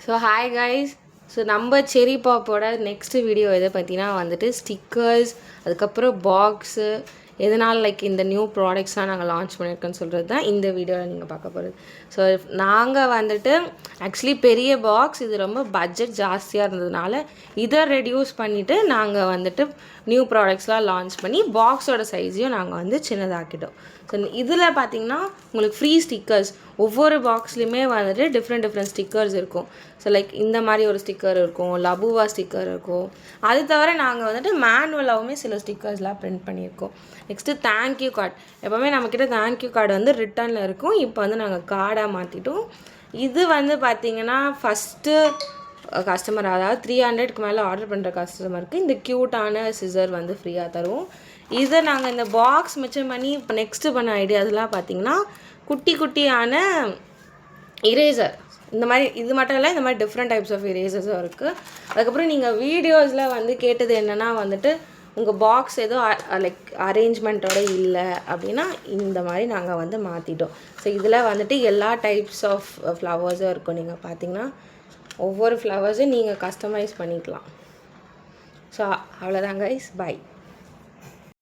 So hi guys. So நம்ம செரி பாப்போட next video எதை பற்றினா வந்துட்டு ஸ்டிக்கர்ஸ், அதுக்கப்புறம் பாக்ஸு, எதனால் லைக் இந்த நியூ ப்ராடக்ட்ஸ்லாம் நாங்கள் லான்ச் பண்ணியிருக்கோன்னு சொல்கிறது தான் இந்த வீடியோவில் நீங்கள் பார்க்க போகிறது. ஸோ நாங்கள் வந்துட்டு ஆக்சுவலி பெரிய பாக்ஸ் இது ரொம்ப பட்ஜெட் ஜாஸ்தியாக இருந்ததுனால இதை ரெடியூஸ் பண்ணிவிட்டு நாங்கள் வந்துட்டு நியூ ப்ராடக்ட்ஸ்லாம் லான்ச் பண்ணி பாக்ஸோட சைஸையும் நாங்கள் வந்து சின்னதாக்கிட்டோம். ஸோ இதில் பார்த்திங்கன்னா உங்களுக்கு ஃப்ரீ ஸ்டிக்கர்ஸ் ஒவ்வொரு பாக்ஸ்லையுமே வந்துட்டு டிஃப்ரெண்ட் ஸ்டிக்கர்ஸ் இருக்கும். ஸோ லைக் இந்த மாதிரி ஒரு ஸ்டிக்கர் இருக்கும், லபுவா ஸ்டிக்கர் இருக்கும். அது தவிர நாங்கள் வந்துட்டு மேனுவலாகவுமே சில ஸ்டிக்கர்ஸ்லாம் பிரிண்ட் பண்ணியிருக்கோம். Next thank you card. எப்போவுமே நம்மக்கிட்ட தேங்க்யூ கார்டு வந்து ரிட்டனில் இருக்கும். இப்போ வந்து நாங்கள் கார்டாக மாற்றிட்டோம். இது வந்து பார்த்திங்கன்னா ஃபஸ்ட்டு கஸ்டமர், அதாவது 300க்கு மேலே ஆர்டர் பண்ணுற கஸ்டமருக்கு இந்த க்யூட்டான சிசர் வந்து ஃப்ரீயாக தருவோம். இதை நாங்கள் இந்த பாக்ஸ் மிச்சம் பண்ணி இப்போ நெக்ஸ்ட்டு பண்ண ஐடியாஸ்லாம் பார்த்திங்கன்னா குட்டியான இரேசர். இந்த மாதிரி இது மட்டும் இல்லை, இந்த மாதிரி டிஃப்ரெண்ட் டைப்ஸ் ஆஃப் இரேசர்ஸும் இருக்குது. அதுக்கப்புறம் நீங்கள் வீடியோஸில் வந்து கேட்டது என்னென்னா வந்துட்டு உங்கள் பாக்ஸ் ஏதோ லைக் அரேஞ்ச்மெண்ட்டோட இல்லை அப்படின்னா இந்த மாதிரி நாங்கள் வந்து மாற்றிட்டோம். ஸோ இதில் வந்துட்டு எல்லா டைப்ஸ் ஆஃப் ஃப்ளவர்ஸும் இருக்கும். நீங்கள் பார்த்தீங்கன்னா ஒவ்வொரு ஃப்ளவர்ஸும் நீங்கள் கஸ்டமைஸ் பண்ணிக்கலாம். ஸோ அவ்வளோதான் கைஸ், பை.